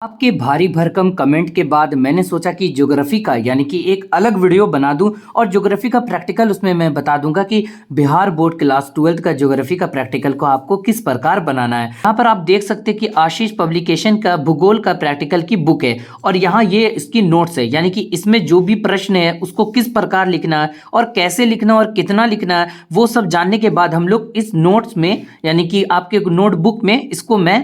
आपके भारी भरकम कमेंट के बाद मैंने सोचा कि ज्योग्राफी का यानी कि एक अलग वीडियो बना दूं और ज्योग्राफी का प्रैक्टिकल उसमें मैं बता दूंगा कि बिहार बोर्ड क्लास 12th का ज्योग्राफी का प्रैक्टिकल को आपको किस प्रकार बनाना है। यहाँ पर आप देख सकते हैं कि आशीष पब्लिकेशन का भूगोल का प्रैक्टिकल की बुक है और यहाँ ये इसकी नोट्स है, यानी कि इसमें जो भी प्रश्न है उसको किस प्रकार लिखना है और कैसे लिखना और कितना लिखना है वो सब जानने के बाद हम लोग इस नोट्स में यानी कि आपके नोटबुक में इसको मैं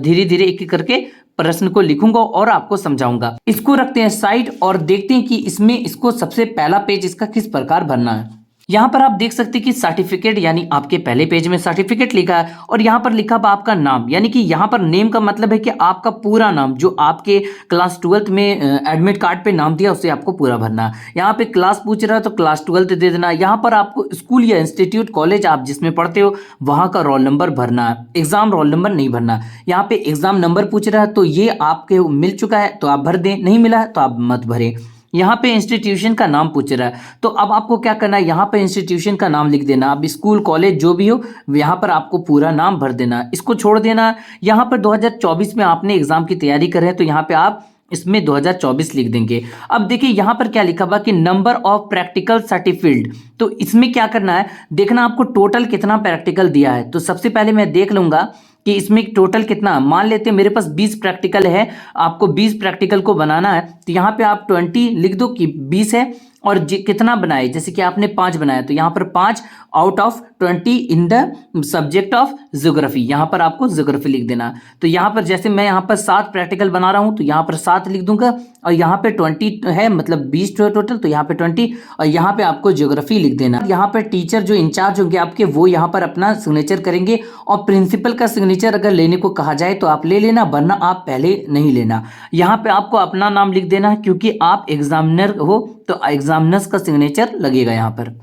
धीरे धीरे एक एक करके प्रश्न को लिखूंगा और आपको समझाऊंगा। इसको रखते हैं साइड और देखते हैं कि इसमें इसको सबसे पहला पेज इसका किस प्रकार भरना है। यहाँ पर आप देख सकते हैं कि सर्टिफिकेट यानी आपके पहले पेज में सर्टिफिकेट लिखा है और यहाँ पर लिखा हुआ आपका नाम, यानी कि यहाँ पर नेम का मतलब है कि आपका पूरा नाम जो आपके क्लास 12th में एडमिट कार्ड पे नाम दिया उसे आपको पूरा भरना है। यहाँ पे क्लास पूछ रहा है तो क्लास 12th दे देना। यहाँ पर आपको स्कूल या इंस्टीट्यूट कॉलेज आप जिसमें पढ़ते हो वहाँ का रोल नंबर भरना है, एग्जाम रोल नंबर नहीं भरना। यहाँ पे एग्जाम नंबर पूछ रहा है तो ये आपके मिल चुका है तो आप भर दें, नहीं मिला है तो आप मत भरें। यहाँ पे इंस्टीट्यूशन का नाम पूछ रहा है तो अब आपको क्या करना है, यहाँ पे इंस्टीट्यूशन का नाम लिख देना। अब स्कूल कॉलेज जो भी हो यहाँ पर आपको पूरा नाम भर देना, इसको छोड़ देना। यहाँ पर 2024 में आपने एग्जाम की तैयारी कर रहे हैं तो यहाँ पे आप इसमें 2024 लिख देंगे। अब देखिए यहाँ पर क्या लिखा हुआ कि नंबर ऑफ प्रैक्टिकल सर्टिफिल्ड, तो इसमें क्या करना है देखना आपको टोटल कितना प्रैक्टिकल दिया है। तो सबसे पहले मैं देख लूंगा कि इसमें टोटल कितना, मान लेते हैं मेरे पास 20 प्रैक्टिकल है, आपको 20 प्रैक्टिकल को बनाना है तो यहाँ पे आप 20 लिख दो कि 20 है और कितना बनाए, जैसे कि आपने 5 बनाया तो यहाँ पर 5 out of 20 in the subject of geography, यहाँ पर आपको ज्योग्राफी लिख देना। तो यहाँ पर जैसे मैं यहाँ पर 7 प्रैक्टिकल बना रहा हूँ तो यहाँ पर 7 लिख दूंगा और यहाँ पे 20 है मतलब 20 टोटल तो यहाँ पे 20 और यहाँ पे आपको ज्योग्राफी लिख देना। यहाँ पर टीचर जो इंचार्ज होंगे आपके वो यहाँ पर अपना सिग्नेचर करेंगे और प्रिंसिपल का सिग्नेचर अगर लेने को कहा जाए तो आप ले लेना, वरना आप पहले नहीं लेना। यहाँ पे आपको अपना नाम लिख देना क्योंकि आप एग्जामिनर हो तो एग्जामिनर्स का सिग्नेचर लगेगा। यहाँ पर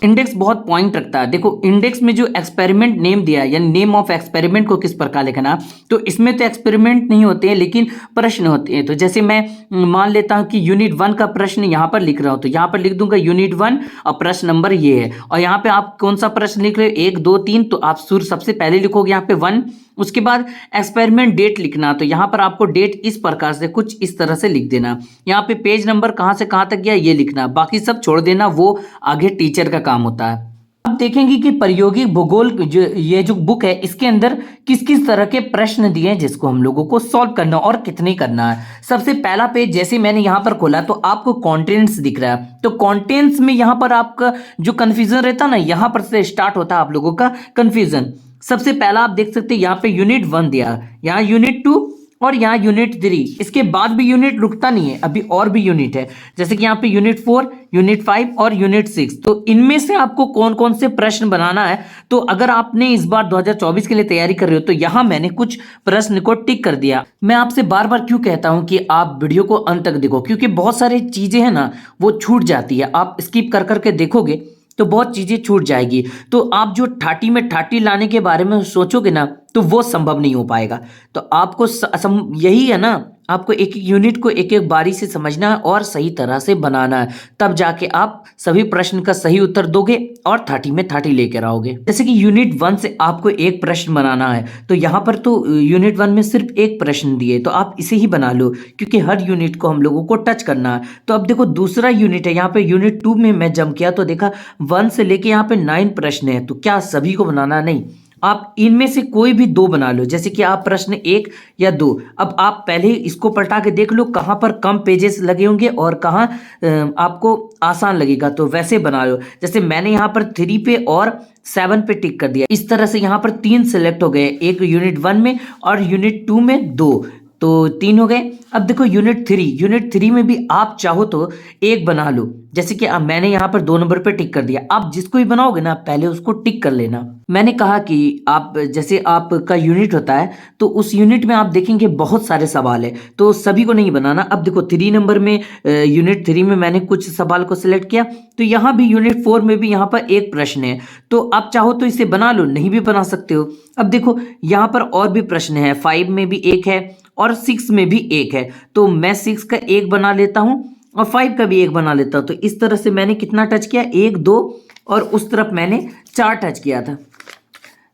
इंडेक्स बहुत पॉइंट रखता है। देखो इंडेक्स में जो एक्सपेरिमेंट नेम दिया है यानी नेम ऑफ एक्सपेरिमेंट को किस प्रकार लिखना, तो इसमें तो एक्सपेरिमेंट नहीं होते हैं लेकिन प्रश्न होते हैं। तो जैसे मैं मान लेता हूं कि यूनिट 1 का प्रश्न यहाँ पर लिख रहा हूं तो यहाँ पर लिख दूंगा यूनिट 1 और प्रश्न नंबर ये है। और यहाँ पे आप कौन सा प्रश्न लिख रहे हो 1 2 3, तो आप शुरू सबसे पहले लिखोगे यहाँ पे 1, उसके बाद एक्सपेरिमेंट डेट लिखना। तो यहाँ पर आपको डेट इस प्रकार से कुछ इस तरह से लिख देना। यहाँ पे पेज नंबर कहाँ से कहाँ तक गया ये लिखना, बाकी सब छोड़ देना, वो आगे टीचर का काम होता है। अब देखेंगे कि प्रायोगिक भूगोल जो ये जो बुक है इसके अंदर किस किस तरह के प्रश्न दिए हैं जिसको हम लोगों को सॉल्व करना और कितने करना है। सबसे पहला पेज जैसे मैंने यहाँ पर खोला तो आपको कंटेंट्स दिख रहा है, तो कंटेंट्स में यहाँ पर आपका जो कंफ्यूजन रहता है ना, यहाँ पर से स्टार्ट होता है आप लोगों का कंफ्यूजन। सबसे पहला आप देख सकते हैं यहाँ पे यूनिट 1 दिया है, यहाँ यूनिट 2 और यहाँ यूनिट 3, इसके बाद भी यूनिट रुकता नहीं है, अभी और भी यूनिट है जैसे कि यहाँ पे यूनिट 4, यूनिट 5 और यूनिट 6। तो इनमें से आपको कौन कौन से प्रश्न बनाना है। तो अगर आपने इस बार 2024 के लिए तैयारी कर रहे हो तो यहाँ मैंने कुछ प्रश्न को टिक कर दिया। मैं आपसे बार बार क्यों कहता हूँ कि आप वीडियो को अंत तक देखो, क्योंकि बहुत सारी चीजें हैं ना वो छूट जाती है, आप स्किप कर करके देखोगे तो बहुत चीजें छूट जाएगी। तो आप जो 30 में 30 लाने के बारे में सोचोगे ना तो वो संभव नहीं हो पाएगा। तो आपको यही है ना, आपको एक एक यूनिट को एक एक बारी से समझना है और सही तरह से बनाना है, तब जाके आप सभी प्रश्न का सही उत्तर दोगे और 30 में 30 लेकर आओगे। जैसे कि यूनिट 1 से आपको एक प्रश्न बनाना है तो यहाँ पर तो यूनिट 1 में सिर्फ एक प्रश्न दिए तो आप इसे ही बना लो क्योंकि हर यूनिट को हम लोगों को टच करना है। तो अब देखो दूसरा यूनिट है, यहाँ पे यूनिट 2 में मैं जम किया तो देखा 1 से लेके यहाँ पे 9 प्रश्न है। तो क्या सभी को बनाना नहीं, आप इनमें से कोई भी 2 बना लो, जैसे कि आप प्रश्न 1 या 2। अब आप पहले इसको पलटा के देख लो कहाँ पर कम पेजेस लगे होंगे और कहाँ आपको आसान लगेगा, तो वैसे बना लो। जैसे मैंने यहाँ पर 3 पे और 7 पे टिक कर दिया, इस तरह से यहाँ पर 3 सिलेक्ट हो गए, एक यूनिट 1 में और यूनिट 2 में 2, तो 3 हो गए। अब देखो यूनिट 3 में भी आप चाहो तो एक बना लो, जैसे कि अब मैंने यहाँ पर 2 नंबर पे टिक कर दिया। आप जिसको भी बनाओगे ना पहले उसको टिक कर लेना। मैंने कहा कि आप जैसे आपका यूनिट होता है तो उस यूनिट में आप देखेंगे बहुत सारे सवाल है तो सभी को नहीं बनाना। अब देखो 3 नंबर में यूनिट 3 में मैंने कुछ सवाल को सिलेक्ट किया तो यहाँ भी यूनिट 4 में भी यहाँ पर एक प्रश्न है, तो आप चाहो तो इसे बना लो, नहीं भी बना सकते हो। अब देखो यहाँ पर और भी प्रश्न है, 5 में भी एक है और 6 में भी एक है, तो मैं 6 का एक बना लेता हूँ और 5 का भी एक बना लेता हूँ। तो इस तरह से मैंने कितना टच किया, 1 2 और उस तरफ मैंने 4 टच किया था।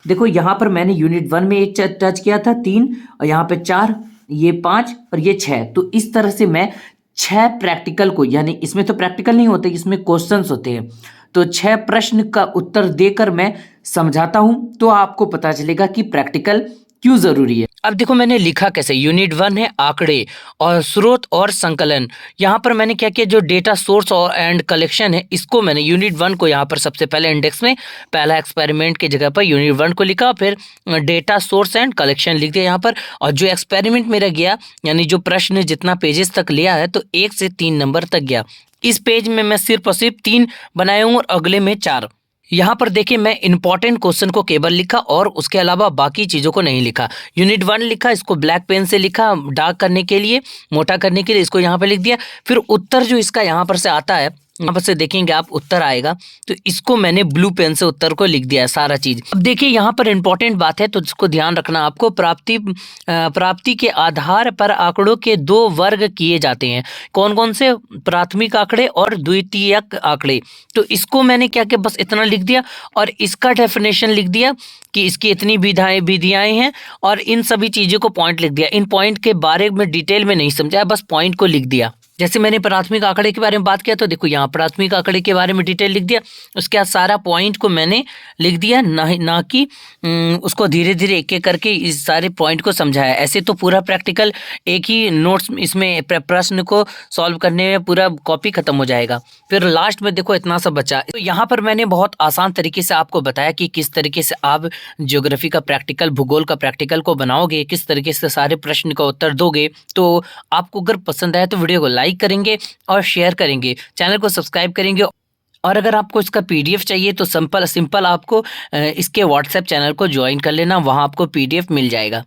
देखो यहाँ पर मैंने यूनिट 1 में एक टच किया था 3 और यहाँ पे 4 ये 5 और ये 6। तो इस तरह से मैं 6 प्रैक्टिकल को, यानी इसमें तो प्रैक्टिकल नहीं होते, इसमें क्वेश्चंस होते हैं, तो 6 प्रश्न का उत्तर देकर मैं समझाता हूं, तो आपको पता चलेगा कि प्रैक्टिकल क्यों जरूरी है। अब देखो मैंने लिखा कैसे, यूनिट 1 है आंकड़े और स्रोत और संकलन। यहाँ पर मैंने क्या किया, जो डेटा सोर्स और एंड कलेक्शन है, इसको मैंने यूनिट 1 को यहाँ पर सबसे पहले इंडेक्स में पहला एक्सपेरिमेंट की जगह पर यूनिट 1 को लिखा, फिर डेटा सोर्स एंड कलेक्शन लिख दिया यहाँ पर। और जो एक्सपेरिमेंट मेरा गया, यानी जो प्रश्न जितना पेजेस तक लिया है, तो 1 से 3 नंबर तक गया। इस पेज में मैं सिर्फ और सिर्फ 3 बनाए हूँ और अगले में 4। यहाँ पर देखिए मैं इंपॉर्टेंट क्वेश्चन को केवल लिखा और उसके अलावा बाकी चीज़ों को नहीं लिखा। यूनिट 1 लिखा, इसको ब्लैक पेन से लिखा डार्क करने के लिए, मोटा करने के लिए, इसको यहाँ पर लिख दिया। फिर उत्तर जो इसका यहाँ पर से आता है, यहाँ पर से देखेंगे आप उत्तर आएगा, तो इसको मैंने ब्लू पेन से उत्तर को लिख दिया है सारा चीज। अब देखिए यहाँ पर इंपॉर्टेंट बात है, तो इसको ध्यान रखना आपको। प्राप्ति के आधार पर आंकड़ों के 2 वर्ग किए जाते हैं। कौन कौन से? प्राथमिक आंकड़े और द्वितीयक आंकड़े। तो इसको मैंने क्या किया, बस इतना लिख दिया और इसका डेफिनेशन लिख दिया कि इसकी इतनी विधियाएं हैं और इन सभी चीजों को पॉइंट लिख दिया। इन पॉइंट के बारे में डिटेल में नहीं समझाया, बस पॉइंट को लिख दिया। जैसे मैंने प्राथमिक आंकड़े के बारे में बात किया, तो देखो यहाँ प्राथमिक आंकड़े के बारे में डिटेल लिख दिया, उसके बाद सारा पॉइंट को मैंने लिख दिया, ना कि उसको धीरे धीरे एक एक करके इस सारे पॉइंट को समझाया। ऐसे तो पूरा प्रैक्टिकल एक ही नोट्स इसमें प्रश्न को सॉल्व करने में पूरा कॉपी खत्म हो जाएगा। फिर लास्ट में देखो इतना सा बचा। तो यहाँ पर मैंने बहुत आसान तरीके से आपको बताया कि किस तरीके से आप ज्योग्राफी का प्रैक्टिकल, भूगोल का प्रैक्टिकल को बनाओगे, किस तरीके से सारे प्रश्न का उत्तर दोगे। तो आपको अगर पसंद आए तो वीडियो को लाइक करेंगे और शेयर करेंगे, चैनल को सब्सक्राइब करेंगे। और अगर आपको इसका पीडीएफ चाहिए तो सिंपल आपको इसके व्हाट्सएप चैनल को ज्वाइन कर लेना, वहाँ आपको पीडीएफ मिल जाएगा।